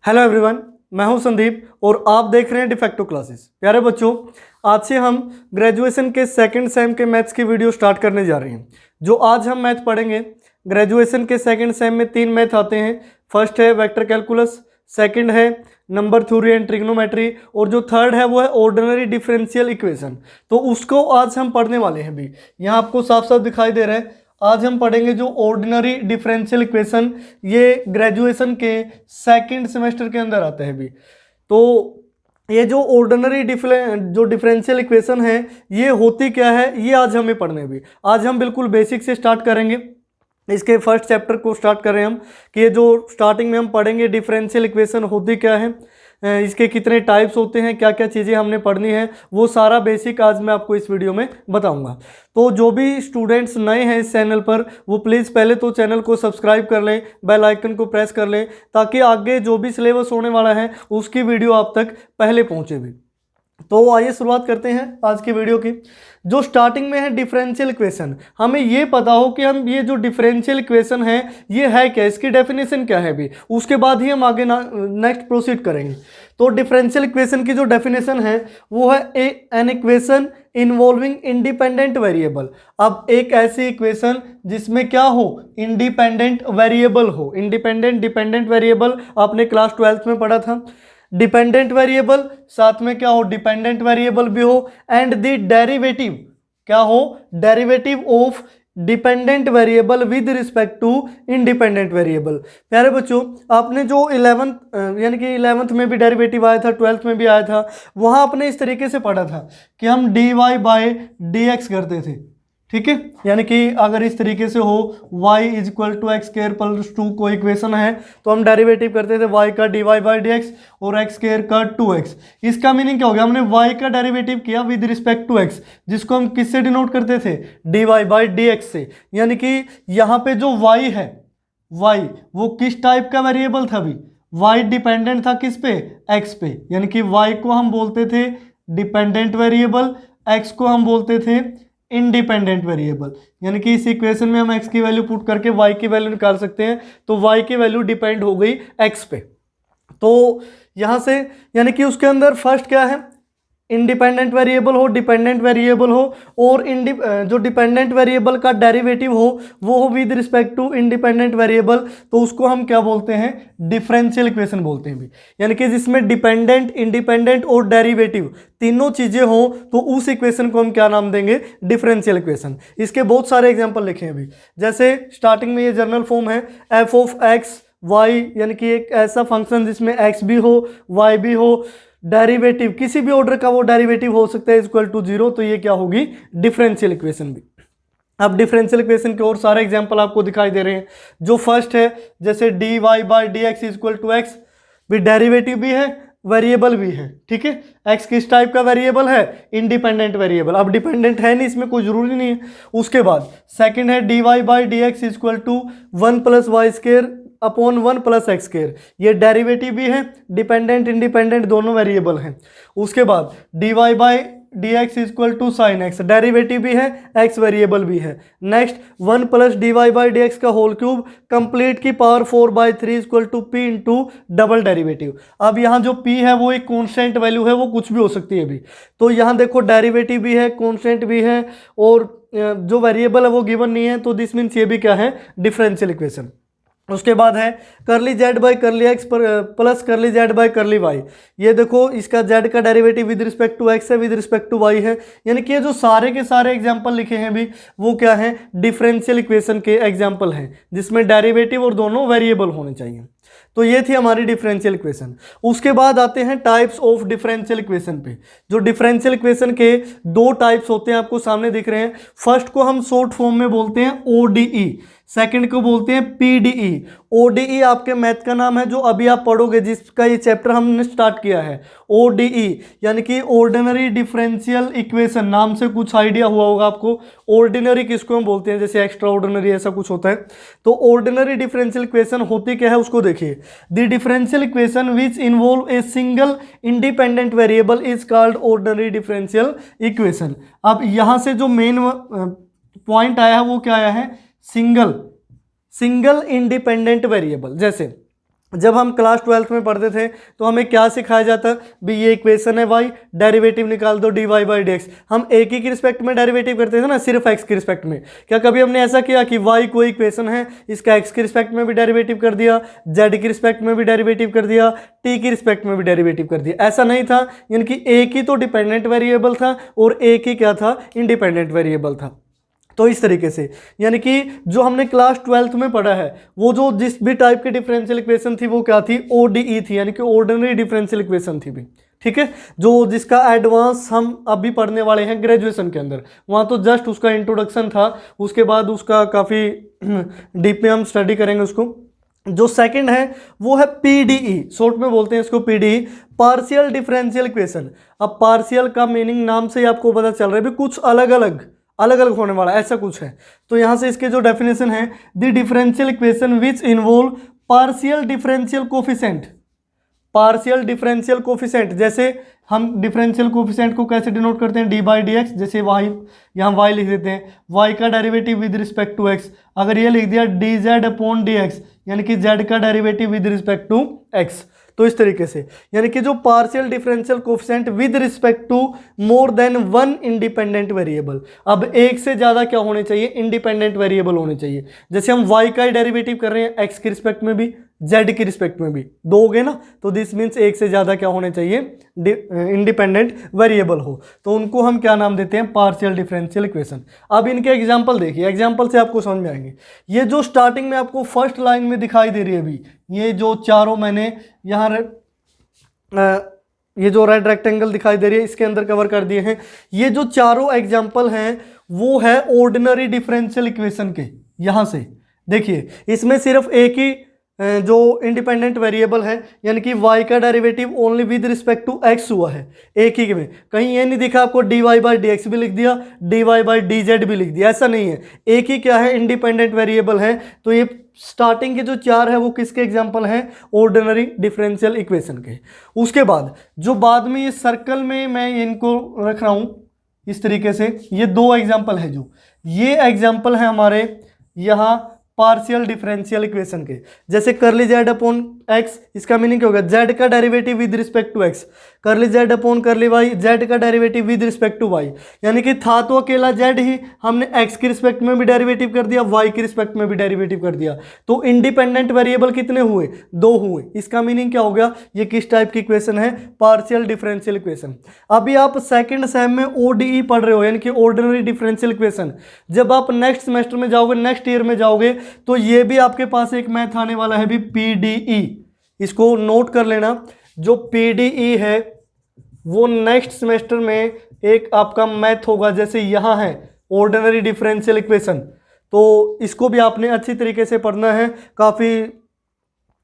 Hello everyone, मैं हूं संदीप और आप देख रहे हैं डिफेक्टो क्लासेस। प्यारे बच्चों, आज से हम ग्रेजुएशन के सेकंड सेम के मैथ्स की वीडियो स्टार्ट करने जा रहे हैं। जो आज हम मैथ पढ़ेंगे, ग्रेजुएशन के सेकंड सेम में 3 मैथ आते हैं। फर्स्ट है वेक्टर कैलकुलस, सेकंड है नंबर थ्योरी एंड ट्रिग्नोमेट्री, और जो थर्ड है वो है ऑर्डिनरी डिफरेंशियल इक्वेशन। तो उसको आज हम पढ़ने वाले हैं। भी यहाँ आपको साफ साफ दिखाई दे रहा है। आज हम पढ़ेंगे जो ऑर्डिनरी डिफरेंशियल इक्वेशन, ये ग्रेजुएशन के सेकंड सेमेस्टर के अंदर आता है। भी तो ये जो ऑर्डिनरी डिफरेंशियल इक्वेशन है, ये होती क्या है, ये आज हमें पढ़ने। भी आज हम बिल्कुल बेसिक से स्टार्ट करेंगे। इसके फर्स्ट चैप्टर को स्टार्ट करें हम कि ये जो स्टार्टिंग में हम पढ़ेंगे डिफरेंशियल इक्वेशन होती क्या है, इसके कितने टाइप्स होते हैं, क्या क्या चीज़ें हमने पढ़नी है, वो सारा बेसिक आज मैं आपको इस वीडियो में बताऊंगा। तो जो भी स्टूडेंट्स नए हैं इस चैनल पर, वो प्लीज़ पहले तो चैनल को सब्सक्राइब कर लें, बेल आइकन को प्रेस कर लें, ताकि आगे जो भी सिलेबस होने वाला है उसकी वीडियो आप तक पहले पहुँचे। भी तो आइए शुरुआत करते हैं आज की वीडियो की। जो स्टार्टिंग में है डिफरेंशियल इक्वेशन, हमें ये पता हो कि हम ये जो डिफरेंशियल इक्वेशन है ये है क्या, इसकी डेफिनेशन क्या है। भी उसके बाद ही हम आगे नेक्स्ट प्रोसीड करेंगे। तो डिफरेंशियल इक्वेशन की जो डेफिनेशन है वो है an equation involving independent variable. अब एक ऐसी इक्वेशन जिसमें क्या हो, इंडिपेंडेंट वेरिएबल हो। इंडिपेंडेंट डिपेंडेंट वेरिएबल आपने क्लास 12th में पढ़ा था। डिपेंडेंट वेरिएबल साथ में क्या हो, डिपेंडेंट वेरिएबल भी हो, एंड द डेरिवेटिव क्या हो, derivative of dependent variable with respect to independent variable. प्यारे बच्चों, आपने जो 11th यानी कि 11th में भी डेरिवेटिव आया था, 12th में भी आया था, वहां आपने इस तरीके से पढ़ा था कि हम D Y by D X करते थे। ठीक है, यानी कि अगर इस तरीके से हो y is equal to X square plus 2 को इक्वेशन है, तो हम डेरिवेटिव करते थे y का dy बाई डी एक्स और x स्क्वायर का 2x। इसका मीनिंग क्या हो गया, हमने y का डेरिवेटिव किया विद रिस्पेक्ट टू x, जिसको हम किससे डिनोट करते थे, dy बाई डी एक्स से। यानी कि यहाँ पे जो y है, y वो किस टाइप का वेरिएबल था। भी y डिपेंडेंट था किस पे, x पे, यानी कि y को हम बोलते थे डिपेंडेंट वेरिएबल, x को हम बोलते थे इंडिपेंडेंट वेरिएबल। यानी कि इस इक्वेशन में हम x की वैल्यू पुट करके y की वैल्यू निकाल सकते हैं। तो y की वैल्यू डिपेंड हो गई x पे। तो यहां से यानी कि उसके अंदर फर्स्ट क्या है, इंडिपेंडेंट वेरिएबल हो, डिपेंडेंट वेरिएबल हो, और जो डिपेंडेंट वेरिएबल का डेरिवेटिव हो वो हो with respect to independent variable, तो उसको हम क्या बोलते हैं, डिफरेंशियल इक्वेशन बोलते हैं। भी यानी कि जिसमें डिपेंडेंट, इंडिपेंडेंट और डेरिवेटिव तीनों चीजें हो, तो उस इक्वेशन को हम क्या नाम देंगे, डिफरेंशियल इक्वेशन। इसके बहुत सारे एग्जाम्पल लिखे हैं। भी जैसे स्टार्टिंग में ये जनरल फॉर्म है एफ ऑफ एक्स वाई, यानी कि एक ऐसा फंक्शन जिसमें एक्स भी हो वाई भी हो, डेरिवेटिव किसी भी ऑर्डर का वो डेरिवेटिव हो सकता है इक्वल टू 0, तो ये क्या होगी, डिफरेंशियल इक्वेशन। भी अब डिफरेंशियल इक्वेशन के और सारे एग्जांपल आपको दिखाई दे रहे हैं। जो फर्स्ट है जैसे D Y by D X equal to X, भी डेरिवेटिव भी है वेरिएबल भी है। ठीक है, एक्स किस टाइप का वेरिएबल है, इंडिपेंडेंट वेरिएबल। अब डिपेंडेंट है नहीं, इसमें कोई जरूरी नहीं है। उसके बाद सेकंड है D Y by D X equal to 1 plus Y square upon 1 plus X square, ये डेरिवेटिव भी है, डिपेंडेंट इंडिपेंडेंट दोनों वेरिएबल हैं। उसके बाद D Y by D X equal to sine X, derivative भी है, एक्स वेरिएबल भी है। Next 1 plus D Y by D X का होल क्यूब कंप्लीट की power 4/3 equal to P into double derivative. अब यहाँ जो p है वो एक कॉन्स्टेंट वैल्यू है, वो कुछ भी हो सकती है। भी तो यहाँ देखो डेरिवेटिव भी है, कॉन्स्टेंट भी है, और जो वेरिएबल है वो गिवन नहीं है, तो दिस मीन्स ये भी क्या है, डिफरेंशियल इक्वेशन। उसके बाद है curly Z by curly X plus curly Z by curly Y. ये देखो इसका जेड का derivative with respect to X है, विद रिस्पेक्ट टू वाई है। यानी कि ये जो सारे के सारे एग्जांपल लिखे हैं भी, वो क्या है, डिफरेंशियल इक्वेशन के एग्जांपल हैं, जिसमें डेरिवेटिव और दोनों वेरिएबल होने चाहिए। तो ये थी हमारी डिफरेंशियल इक्वेशन। उसके बाद आते हैं टाइप्स ऑफ डिफरेंशियल इक्वेशन पे। जो डिफरेंशियल इक्वेशन के 2 टाइप्स होते हैं, आपको सामने दिख रहे हैं। फर्स्ट को हम शॉर्ट फॉर्म में बोलते हैं ओडीई, सेकंड को बोलते हैं पीडीई। ओडीई आपके मैथ का नाम है जो अभी आप पढ़ोगे, जिसका ये चैप्टर हमने स्टार्ट किया है। ओडीई यानी कि ऑर्डिनरी डिफरेंशियल इक्वेशन, नाम से कुछ आइडिया हुआ होगा आपको। ऑर्डिनरी किसको हम बोलते हैं, जैसे एक्स्ट्रा ऑर्डिनरी ऐसा कुछ होता है। तो ऑर्डिनरी डिफरेंशियल इक्वेशन होती क्या है उसको देखिए। The differential equation which involve a single independent variable is called ordinary differential equation. अब यहां से जो मेन पॉइंट आया है वो क्या आया है, सिंगल इंडिपेंडेंट वेरिएबल। जैसे जब हम क्लास 12th में पढ़ते थे तो हमें क्या सिखाया जाता भी, ये इक्वेशन है y, डेरिवेटिव निकाल दो dy बाई dx। हम एक ही की रिस्पेक्ट में डेरिवेटिव करते थे ना, सिर्फ x की रिस्पेक्ट में। क्या कभी हमने ऐसा किया कि y कोई इक्वेशन है, इसका x की रिस्पेक्ट में भी डेरिवेटिव कर दिया, z की रिस्पेक्ट में भी डेरिवेटिव कर दिया, t की रिस्पेक्ट में भी डेरिवेटिव कर दिया? ऐसा नहीं था। यानी कि एक ही तो डिपेंडेंट वेरिएबल था और एक ही क्या था, इंडिपेंडेंट वेरिएबल था। तो इस तरीके से यानी कि जो हमने क्लास 12th में पढ़ा है, वो जो जिस भी टाइप की डिफरेंशियल इक्वेशन थी वो क्या थी, ODE थी, यानी कि ऑर्डिनरी डिफरेंशियल इक्वेशन थी भी। ठीक है, जो जिसका एडवांस हम अभी पढ़ने वाले हैं ग्रेजुएशन के अंदर, वहाँ तो जस्ट उसका इंट्रोडक्शन था, उसके बाद उसका काफ़ी डीप में हम स्टडी करेंगे उसको। जो सेकंड है वो है PDE, शॉर्ट में बोलते हैं इसको PDE, पार्शियल डिफरेंशियल इक्वेशन। अब पार्शियल का मीनिंग नाम से ही आपको पता चल रहा है भी कुछ अलग अलग होने वाला, ऐसा कुछ है। तो यहाँ से इसके जो डेफिनेशन है, the differential equation which involve partial differential coefficient. Partial differential coefficient, जैसे हम डिफरेंशियल कोफिशिएंट को कैसे डिनोट करते हैं, डी बाई डी एक्स। जैसे y, यहाँ y लिख देते हैं, y का derivative with respect to x। अगर ये लिख दिया D Z upon D X, यानी कि z का derivative with respect to x। तो इस तरीके से यानी कि जो partial differential coefficient with respect to more than one independent variable. अब एक से ज़्यादा क्या होने चाहिए, इंडिपेंडेंट वेरिएबल होने चाहिए। जैसे हम y का ही डेरिवेटिव कर रहे हैं x की रिस्पेक्ट में भी, z की रिस्पेक्ट में भी, दो हो गए ना। तो दिस मीन्स एक से ज़्यादा क्या होने चाहिए, इंडिपेंडेंट वेरिएबल हो। तो उनको हम क्या नाम देते हैं, पार्शियल डिफरेंशियल इक्वेशन। अब इनके एग्जाम्पल देखिए, एग्जाम्पल से आपको समझ में आएंगे। ये जो स्टार्टिंग में आपको फर्स्ट लाइन में दिखाई दे रही है अभी, ये जो चारों मैंने यहाँ ये जो रेड रेक्टेंगल दिखाई दे रही है इसके अंदर कवर कर दिए हैं। ये जो चारों एग्जाम्पल हैं वो है ऑर्डिनरी डिफरेंशियल इक्वेशन के। यहाँ से देखिए, इसमें सिर्फ एक ही जो इंडिपेंडेंट वेरिएबल है, यानी कि y का derivative only with respect to x हुआ है, एक ही में। कहीं ये नहीं दिखा आपको dy बाई डी एक्स भी लिख दिया, dy बाई डी जेड भी लिख दिया, ऐसा नहीं है। एक ही क्या है, इंडिपेंडेंट वेरिएबल है। तो ये स्टार्टिंग के जो चार है वो किसके एग्जाम्पल हैं, ऑर्डिनरी डिफरेंशियल इक्वेशन के। उसके बाद जो बाद में ये सर्कल में मैं इनको रख रहा हूँ इस तरीके से, ये दो एग्जाम्पल है। जो ये एग्जाम्पल है हमारे यहाँ पार्शियल डिफरेंशियल इक्वेशन के, जैसे करली जेड अपॉन एक्स, इसका मीनिंग क्या होगा, जेड का derivative with respect to X, curly Z upon curly Y, Z का derivative with respect to Y. यानी कि था तो अकेला जेड ही, हमने एक्स की रिस्पेक्ट में भी डेरिवेटिव कर दिया, वाई की रिस्पेक्ट में भी डेरिवेटिव कर दिया। तो इंडिपेंडेंट वेरिएबल कितने हुए, दो हुए। इसका मीनिंग क्या हो गया, ये किस टाइप की इक्वेशन है, पार्शियल डिफरेंशियल इक्वेशन। अभी आप सेकेंड सेम में ODE पढ़ रहे हो, यानी कि ऑर्डिनरी डिफरेंशियल इक्वेशन। जब आप नेक्स्ट सेमेस्टर में जाओगे, नेक्स्ट ईयर में जाओगे, तो ये भी आपके पास एक मैथ आने वाला है भी, PDE। इसको नोट कर लेना, जो PDE है वो नेक्स्ट सेमेस्टर में एक आपका मैथ होगा। जैसे यहाँ है ऑर्डिनरी डिफरेंशियल इक्वेशन, तो इसको भी आपने अच्छी तरीके से पढ़ना है। काफ़ी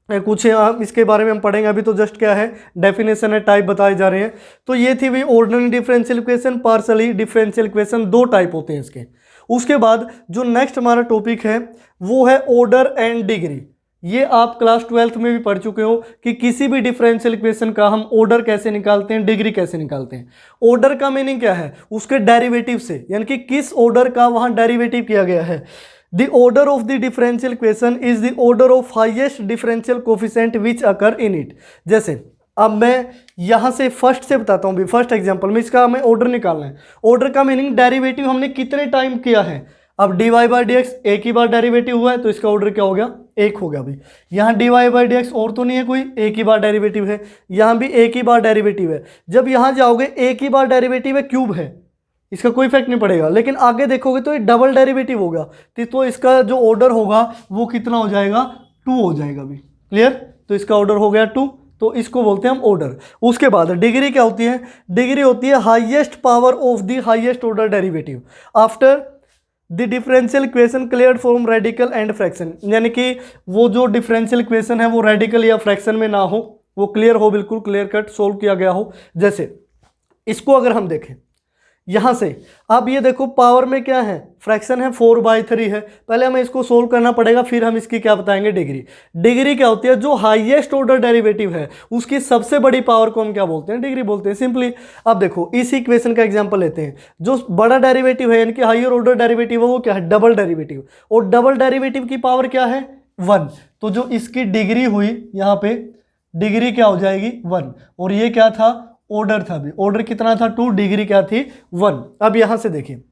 कुछ इसके बारे में हम पढ़ेंगे, अभी तो जस्ट क्या है, डेफिनेशन है, टाइप बताए जा रहे हैं। तो ये थी भी ordinary differential equation, partially differential equation, दो टाइप होते हैं इसके। उसके बाद जो नेक्स्ट हमारा टॉपिक है वो है ऑर्डर एंड डिग्री। ये आप क्लास 12th में भी पढ़ चुके हो कि किसी भी डिफरेंशियल इक्वेशन का हम ऑर्डर कैसे निकालते हैं, डिग्री कैसे निकालते हैं। ऑर्डर का मीनिंग क्या है, उसके डेरिवेटिव से, यानी कि किस ऑर्डर का वहाँ डेरिवेटिव किया गया है। The order of the differential equation is the order of highest differential coefficient which occur in it. जैसे अब मैं यहाँ से फर्स्ट से बताता हूँ भी, फर्स्ट एग्जाम्पल में इसका हमें ऑर्डर निकालना है। ऑर्डर का मीनिंग डेरिवेटिव हमने कितने टाइम किया है। अब dy बाई डी एक्स एक ही बार डेरिवेटिव हुआ है, तो इसका ऑर्डर क्या हो गया, एक हो गया। अभी यहाँ dy बाई डी एक्स और तो नहीं है कोई, एक ही बार डेरिवेटिव है, यहाँ भी एक ही बार डेरिवेटिव है। जब यहाँ जाओगे एक ही बार डेरिवेटिव है, क्यूब है, इसका कोई इफेक्ट नहीं पड़ेगा। लेकिन आगे देखोगे तो ये डबल डेरिवेटिव होगा, तो इसका जो ऑर्डर होगा वो कितना हो जाएगा, 2 हो जाएगा। अभी क्लियर, तो इसका ऑर्डर हो गया 2, तो इसको बोलते हैं हम ऑर्डर। उसके बाद डिग्री क्या होती है, डिग्री होती है highest power of the highest order derivative after the differential equation cleared from radical and fraction. यानी कि वो जो डिफरेंशियल इक्वेशन है वो रेडिकल या फ्रैक्शन में ना हो, वो क्लियर हो, बिल्कुल क्लियर कट सोल्व किया गया हो। जैसे इसको अगर हम देखें यहाँ से, अब ये देखो पावर में क्या है, फ्रैक्शन है, 4/3 है। पहले हमें इसको सोल्व करना पड़ेगा, फिर हम इसकी क्या बताएंगे, डिग्री। डिग्री क्या होती है, जो हाईएस्ट ऑर्डर डेरिवेटिव है उसकी सबसे बड़ी पावर को हम क्या बोलते हैं, डिग्री बोलते हैं सिंपली। अब देखो इस इक्वेशन का एग्जांपल लेते हैं। जो बड़ा डेरिवेटिव है यानी कि हायर ऑर्डर डेरिवेटिव है वो क्या है, डबल डेरिवेटिव। और डबल डेरिवेटिव की पावर क्या है, 1। तो जो इसकी डिग्री हुई यहाँ पे डिग्री क्या हो जाएगी 1। और ये क्या था, ऑर्डर था भी, ऑर्डर कितना था 2, डिग्री क्या थी 1। अब यहाँ से देखिए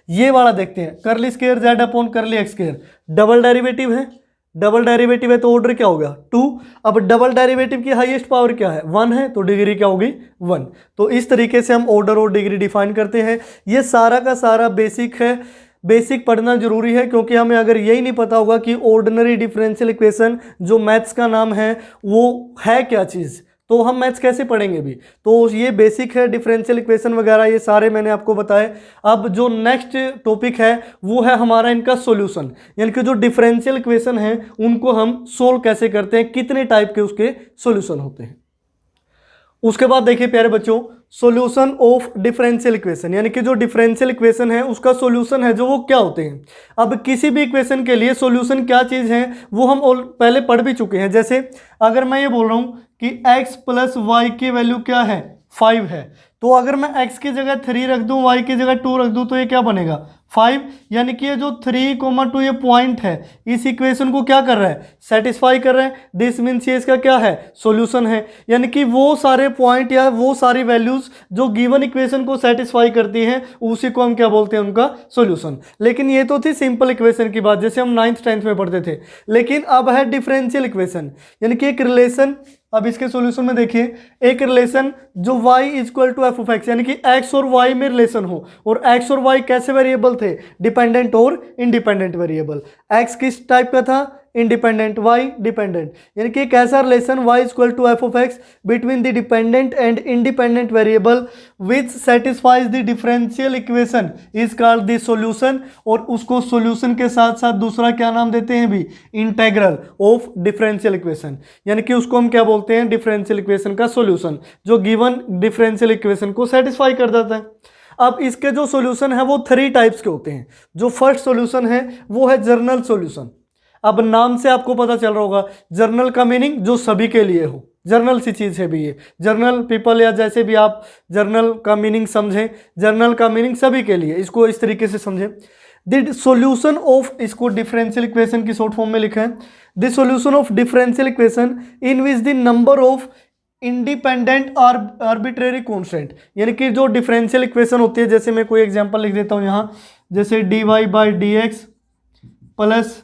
ये वाला देखते हैं, करली स्क्वायर जेड अपॉन करली एक्स स्क्वायर, डबल डेरिवेटिव है, डबल डेरिवेटिव है तो ऑर्डर क्या हो गया 2। अब डबल डेरिवेटिव की हाईएस्ट पावर क्या है 1 है, तो डिग्री क्या होगी 1। तो इस तरीके से हम ऑर्डर और डिग्री डिफाइन करते हैं। ये सारा का सारा बेसिक है, बेसिक पढ़ना जरूरी है, क्योंकि हमें अगर यही नहीं पता होगा कि ऑर्डिनरी डिफरेंशियल इक्वेशन जो मैथ्स का नाम है वो है क्या चीज़, तो हम मैथ्स कैसे पढ़ेंगे भी। तो ये बेसिक है, डिफरेंशियल इक्वेशन वगैरह ये सारे मैंने आपको बताए। अब जो नेक्स्ट टॉपिक है वो है हमारा इनका सॉल्यूशन, यानी कि जो डिफरेंशियल इक्वेशन है उनको हम सोल्व कैसे करते हैं, कितने टाइप के उसके सॉल्यूशन होते हैं। उसके बाद देखिए प्यारे बच्चों, सॉल्यूशन ऑफ डिफरेंशियल इक्वेशन, यानी कि जो डिफरेंशियल इक्वेशन है उसका सॉल्यूशन है जो वो क्या होते हैं। अब किसी भी इक्वेशन के लिए सॉल्यूशन क्या चीज़ है वो हम पहले पढ़ भी चुके हैं। जैसे अगर मैं ये बोल रहा हूँ कि x प्लस वाई की वैल्यू क्या है 5 है, तो अगर मैं x की जगह 3 रख दूं, y की जगह 2 रख दूं, तो ये क्या बनेगा 5। यानी कि ये जो 3, 2 ये पॉइंट है इस इक्वेशन को क्या कर रहा है, सेटिस्फाई कर रहा है। दिस मीन्स ये इसका क्या है, सॉल्यूशन है। यानी कि वो सारे पॉइंट या वो सारी वैल्यूज जो गिवन इक्वेशन को सेटिस्फाई करती हैं उसी को हम क्या बोलते हैं, उनका सॉल्यूशन। लेकिन ये तो थी सिंपल इक्वेशन की बात, जैसे हम 9th 10th में पढ़ते थे। लेकिन अब है डिफरेंशियल इक्वेशन, यानी कि एक रिलेशन। अब इसके सॉल्यूशन में देखिए, एक रिलेशन जो y equal to F of X, यानी कि x और y में रिलेशन हो, और x और y कैसे वेरिएबल थे, डिपेंडेंट और इंडिपेंडेंट वेरिएबल। x किस टाइप का था, इंडिपेंडेंट, y डिपेंडेंट, यानी कि एक ऐसा relation y equal to F of X between the dependent and independent variable which satisfies the differential equation is called the solution. और उसको सॉल्यूशन के साथ साथ दूसरा क्या नाम देते हैं भी, इंटीग्रल ऑफ डिफरेंशियल इक्वेशन, यानी कि उसको हम क्या बोलते हैं, डिफरेंशियल इक्वेशन का सॉल्यूशन जो गिवन डिफरेंशियल इक्वेशन को सेटिस्फाई कर देता है। अब इसके जो सॉल्यूशन है वो 3 टाइप्स के होते हैं। जो फर्स्ट सॉल्यूशन है वो है जर्नल सॉल्यूशन। अब नाम से आपको पता चल रहा होगा, जर्नल का मीनिंग जो सभी के लिए हो, जर्नल सी चीज़ है भी ये, जर्नल पीपल या जैसे भी आप जर्नल का मीनिंग समझें, जर्नल का मीनिंग सभी के लिए, इसको इस तरीके से समझें। द सॉल्यूशन ऑफ, इसको डिफरेंशियल इक्वेशन की शॉर्ट फॉर्म में लिखा है, the solution of differential equation in which the number of independent arbitrary constant, यानी कि जो डिफरेंशियल इक्वेशन होती है, जैसे मैं कोई एग्जांपल लिख देता हूँ यहाँ, जैसे dy/dx plus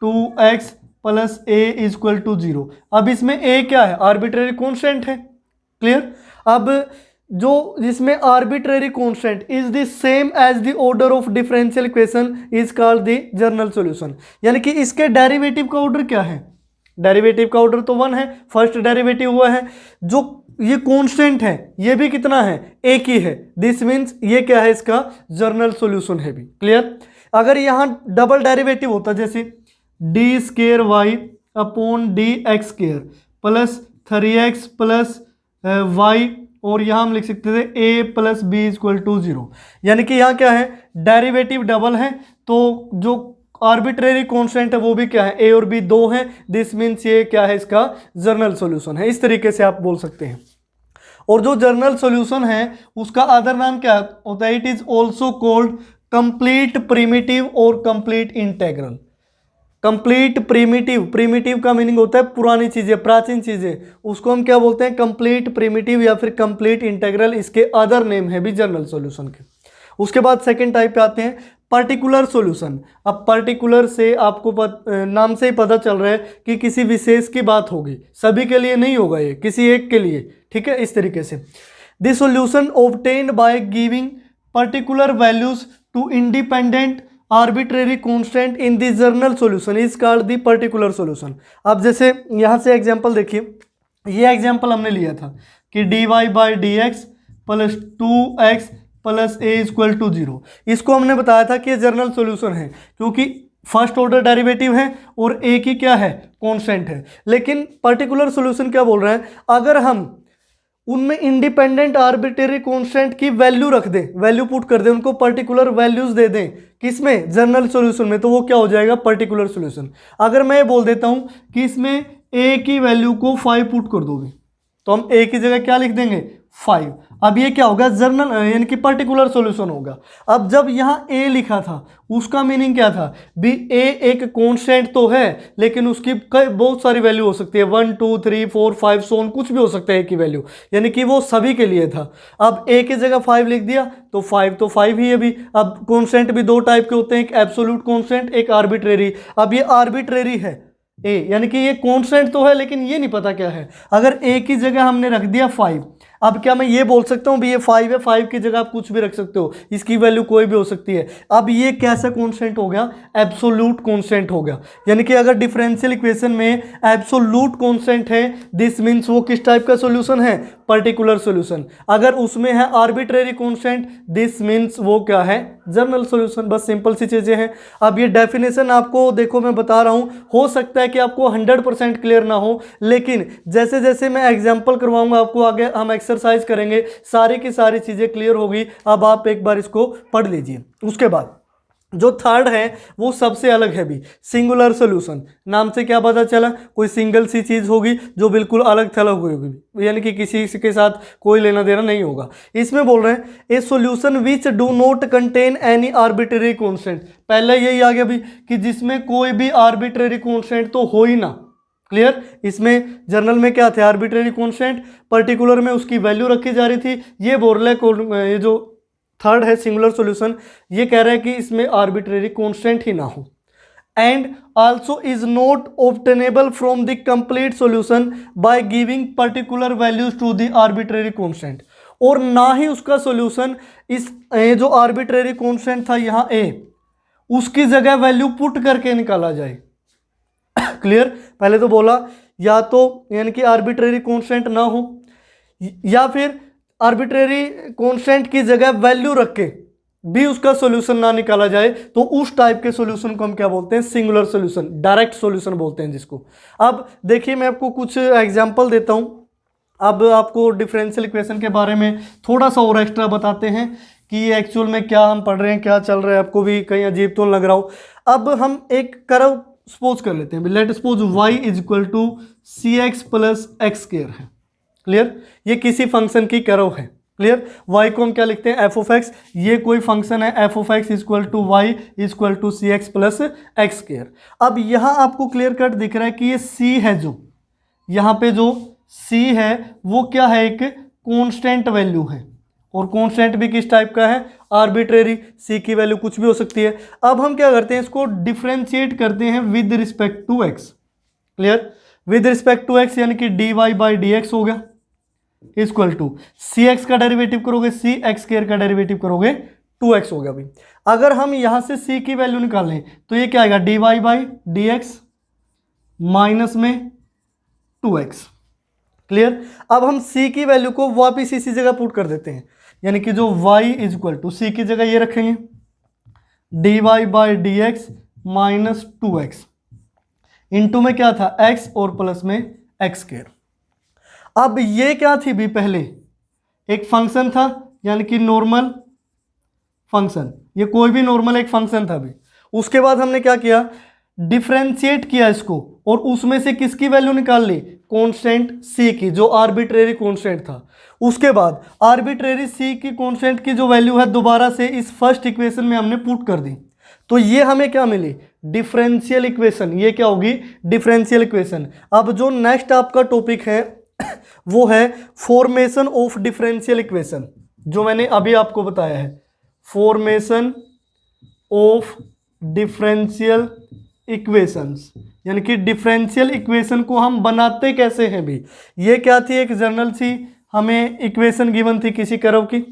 2x plus a equal to 0। अब इसमें a क्या है, आर्बिट्रेरी कॉन्स्टेंट है, क्लियर। अब जो जिसमें arbitrary constant is the same as the order of differential equation is called the general solution, यानी कि इसके डेरिवेटिव का ऑर्डर क्या है, डेरिवेटिव का ऑर्डर तो 1 है, फर्स्ट डेरिवेटिव हुआ है। जो ये कांस्टेंट है ये भी कितना है, एक ही है। दिस मीन्स ये क्या है, इसका जर्नल सॉल्यूशन है भी, क्लियर। अगर यहाँ डबल डेरिवेटिव होता, जैसे D square Y upon D X square plus 3x plus Y, और यहाँ हम लिख सकते थे a plus B equal to 0, यानी कि यहाँ क्या है, डेरिवेटिव डबल है, तो जो आर्बिट्रेरी कांस्टेंट है वो भी क्या है, a और b 2 है। दिस मीन्स ये क्या है, इसका जर्नल सॉल्यूशन है। इस तरीके से आप बोल सकते हैं। और जो जर्नल सॉल्यूशन है उसका अदर नाम क्या होता है, it is also called complete primitive और complete integral. Complete primitive, primitive का मीनिंग होता है पुरानी चीजें, प्राचीन चीजें, उसको हम क्या बोलते हैं, कंप्लीट प्रिमिटिव या फिर कंप्लीट इंटेग्रल। इसके अदर नेम है भी जर्नल सॉल्यूशन के। उसके बाद सेकंड टाइप पे आते हैं पर्टिकुलर सॉल्यूशन। अब पर्टिकुलर से आपको नाम से ही पता चल रहा है कि किसी विशेष की बात होगी, सभी के लिए नहीं होगा, ये किसी एक के लिए, ठीक है। इस तरीके से this solution obtained by giving particular values to independent arbitrary constant in the general solution is called the particular solution. अब जैसे यहाँ से एग्जांपल देखिए, ये एग्जांपल हमने लिया था कि dy/dx plus 2x plus a equal to 0। इसको हमने बताया था कि ये जर्नल सॉल्यूशन है क्योंकि फर्स्ट ऑर्डर डेरिवेटिव है और a की क्या है, कांस्टेंट है। लेकिन पर्टिकुलर सॉल्यूशन क्या बोल रहा है, अगर हम उनमें इंडिपेंडेंट आर्बिट्रेरी कांस्टेंट की वैल्यू रख दें, वैल्यू पुट कर दें, उनको पर्टिकुलर वैल्यूज दे दें, किसमें, जर्नल सॉल्यूशन में, तो वो क्या हो जाएगा, पर्टिकुलर सॉल्यूशन। अगर मैं ये बोल देता हूं कि इसमें a की वैल्यू को 5 पुट कर दोगे, तो हम a की जगह क्या लिख देंगे, 5। अब ये क्या होगा, जर्नल यानी कि पर्टिकुलर सॉल्यूशन होगा। अब जब यहाँ ए लिखा था उसका मीनिंग क्या था भी, ए एक कांस्टेंट तो है लेकिन उसकी बहुत सारी वैल्यू हो सकती है, 1 2 3 4 5 सोन कुछ भी हो सकता है ए की वैल्यू, यानी कि वो सभी के लिए था। अब ए की जगह 5 लिख दिया तो 5 तो 5 ही है भी। अब कांस्टेंट भी दो टाइप के होते हैं, एक एब्सोल्यूट कांस्टेंट, एक आर्बिट्रेरी। अब ये आर्बिट्रेरी है ए, यानी कि ये कांस्टेंट तो है लेकिन ये नहीं पता क्या है। अगर ए की जगह हमने रख दिया 5, अब क्या मैं ये बोल सकता हूँ भी ये 5 है, 5 की जगह आप कुछ भी रख सकते हो, इसकी वैल्यू कोई भी हो सकती है। अब ये कैसा कांस्टेंट हो गया, एब्सोल्यूट कांस्टेंट हो गया। यानी कि अगर डिफरेंशियल इक्वेशन में एब्सोल्यूट कांस्टेंट है, दिस मींस वो किस टाइप का सॉल्यूशन है, पर्टिकुलर सॉल्यूशन। अगर उसमें है आर्बिट्रेरी कांस्टेंट, दिस मींस वो क्या है, जनरल सॉल्यूशन। बस सिंपल सी चीजें हैं। अब ये डेफिनेशन आपको देखो मैं बता रहा हूं, हो सकता है कि आपको 100% क्लियर ना हो, लेकिन जैसे जैसे मैं एग्जांपल करवाऊंगा आपको, आगे हम एक्सरसाइज करेंगे, सारी की सारी चीजें क्लियर होगी। अब आप एक बार इसको पढ़ लीजिए। उसके बाद जो थर्ड है वो सबसे अलग है भी, सिंगुलर सॉल्यूशन। नाम से क्या पता चला, कोई सिंगल सी चीज होगी जो बिल्कुल अलग थलग होगी, यानी कि किसी के साथ कोई लेना देना नहीं होगा। इसमें बोल रहे हैं ए solution which do not contain any arbitrary constant. पहले यही आ गया भी कि जिसमें कोई भी आर्बिट्रेरी कांस्टेंट तो हो ही ना। क्लियर। इसमें जर्नल में क्या थे, आर्बिट्रेरी कांस्टेंट, पर्टिकुलर में उसकी वैल्यू रखी जा रही थी। ये बोल रहे हैं ये जो थर्ड है सिंगुलर सॉल्यूशन, ये कह रहा है कि इसमें आर्बिट्रेरी कांस्टेंट ही ना हो। And also is not obtainable from the complete solution by giving particular values to the arbitrary constant. और ना ही उसका सॉल्यूशन इस जो आर्बिट्रेरी कांस्टेंट था यहाँ ए, उसकी जगह वैल्यू पुट करके निकाला जाए। क्लियर। पहले तो बोला या तो यानी कि आर्बिट्रेरी कांस्टेंट ना हो, या फिर आर्बिट्रेरी कांस्टेंट की जगह वैल्यू रख के भी उसका सॉल्यूशन ना निकाला जाए, तो उस टाइप के सॉल्यूशन को हम क्या बोलते हैं, सिंगुलर सॉल्यूशन, डायरेक्ट सॉल्यूशन बोलते हैं जिसको। अब देखिए मैं आपको कुछ एग्जांपल देता हूं। अब आपको डिफरेंशियल इक्वेशन के बारे में थोड़ा सा और एक्स्ट्रा बताते हैं कि ये एक्चुअल में क्या हम पढ़ रहे हैं, क्या चल रहा है, आपको भी कहीं अजीब तो लग रहा हो। अब हम एक कर्व सपोज कर लेते हैं, let suppose y is equal to C X plus X square है। क्लियर। ये किसी फंक्शन की कर्व है। क्लियर। y को हम क्या लिखते हैं, एफ ऑफ एक्स। ये कोई फंक्शन है, F of X equal to Y equal to C X plus X square. अब यहां आपको क्लियर कट दिख रहा है कि ये c है, जो यहां पे जो c है वो क्या है, एक कांस्टेंट वैल्यू है। और कांस्टेंट भी किस टाइप का है, आर्बिट्रेरी। c की वैल्यू कुछ भी हो सकती है। अब हम क्या करते हैं, इसको डिफरेंशिएट करते हैं with respect to x। Clear. With respect to x यानी कि dy बाई डी एक्स हो गया इक्वल टू सी एक्स का डेरिवेटिव करोगे, सी एक्स स्क्वायर का डेरिवेटिव करोगे, 2x हो गया भाई। अगर हम यहां से c की वैल्यू निकालें तो ये क्या आएगा, dy by D X minus में 2x। क्लियर। अब हम c की वैल्यू को वापिस इसी जगह पुट कर देते हैं, यानी कि जो y is equal to c की जगह ये रखेंगे, dy by D X minus 2x into में क्या था x और प्लस में एक्स स्क्वायर। अब ये क्या थी भी, पहले एक फंक्शन था, यानी कि नॉर्मल फंक्शन, ये कोई भी नॉर्मल एक फंक्शन था भी। उसके बाद हमने क्या किया, डिफरेंशिएट किया इसको, और उसमें से किसकी वैल्यू निकाल ली, कांस्टेंट c की, जो आर्बिट्रेरी कांस्टेंट था। उसके बाद आर्बिट्रेरी c की कांस्टेंट की जो वैल्यू है दोबारा से इस फर्स्ट इक्वेशन में हमने पुट कर दी, तो ये हमें क्या मिली, डिफरेंशियल इक्वेशन। ये क्या होगी, डिफरेंशियल इक्वेशन। अब जो नेक्स्ट आपका टॉपिक है वो है फॉर्मेशन ऑफ डिफरेंशियल इक्वेशन, जो मैंने अभी आपको बताया है, फॉर्मेशन ऑफ डिफरेंशियल इक्वेशंस, यानी कि डिफरेंशियल इक्वेशन को हम बनाते कैसे हैं भी। ये क्या थी, एक जनरल सी हमें इक्वेशन गिवन थी किसी कर्व की,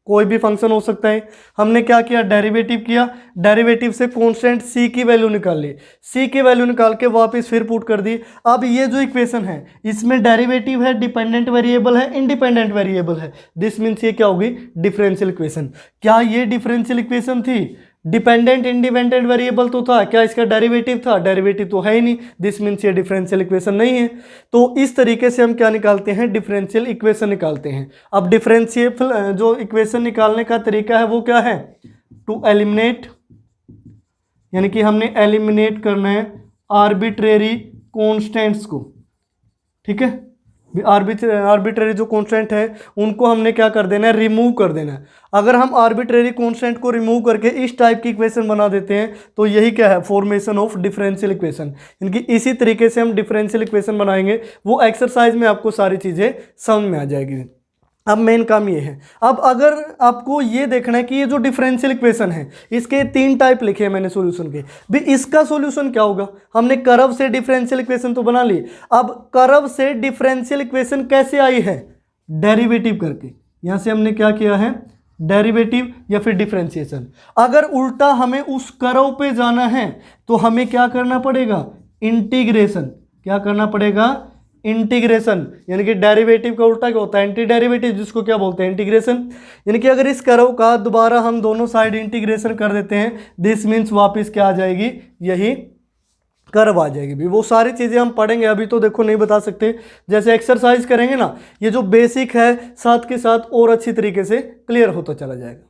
कोई भी फंक्शन हो सकता है। हमने क्या किया, डेरिवेटिव किया, डेरिवेटिव से कांस्टेंट c की वैल्यू निकाल ली, c की वैल्यू निकाल के वापस फिर पुट कर दी। अब ये जो इक्वेशन है इसमें डेरिवेटिव है, डिपेंडेंट वेरिएबल है, इंडिपेंडेंट वेरिएबल है, दिस मीन्स ये क्या होगी, डिफरेंशियल इक्वेशन। क्या ये डिफरेंशियल इक्वेशन थी, डिपेंडेंट इंडिपेंडेंट वेरिएबल तो था, क्या इसका डेरिवेटिव था, डेरिवेटिव तो है ही नहीं, दिस मीन्स ये डिफरेंशियल इक्वेशन नहीं है। तो इस तरीके से हम क्या निकालते हैं, डिफरेंशियल इक्वेशन निकालते हैं। अब डिफरेंशियल जो इक्वेशन निकालने का तरीका है वो क्या है, टू एलिमिनेट, यानी कि हमने एलिमिनेट करना है आर्बिट्रेरी कॉन्स्टेंट्स को। ठीक है, आर्बिट्रेरी जो कॉन्स्टेंट है उनको हमने क्या कर देना है, रिमूव कर देना है। अगर हम आर्बिट्रेरी कॉन्स्टेंट को रिमूव करके इस टाइप की इक्वेशन बना देते हैं तो यही क्या है, फॉर्मेशन ऑफ डिफरेंशियल इक्वेशन। इनकी इसी तरीके से हम डिफरेंशियल इक्वेशन बनाएंगे, वो एक्सरसाइज में आपको सारी चीज़ें समझ में आ जाएगी। अब मेन काम ये है, अब अगर आपको ये देखना है कि ये जो डिफरेंशियल इक्वेशन है इसके 3 टाइप लिखे हैं मैंने सॉल्यूशन के, भी इसका सॉल्यूशन क्या होगा। हमने कर्व से डिफरेंशियल इक्वेशन तो बना ली, अब कर्व से डिफरेंशियल इक्वेशन कैसे आई है, डेरिवेटिव करके। यहाँ से हमने क्या किया है, डेरिवेटिव या फिर डिफरेंशिएशन। अगर उल्टा हमें उस कर्व पे जाना है तो हमें क्या करना पड़ेगा, इंटीग्रेशन। क्या करना पड़ेगा, इंटीग्रेशन। यानी कि डेरिवेटिव का उल्टा क्या होता है, एंटी डेरिवेटिव, जिसको क्या बोलते हैं, इंटीग्रेशन। यानी कि अगर इस कर्व का दोबारा हम दोनों साइड इंटीग्रेशन कर देते हैं, दिस मीन्स वापस क्या आ जाएगी, यही कर्व आ जाएगी। भी वो सारी चीज़ें हम पढ़ेंगे, अभी तो देखो नहीं बता सकते। जैसे एक्सरसाइज करेंगे ना, ये जो बेसिक है साथ के साथ और अच्छी तरीके से क्लियर होता चला जाएगा।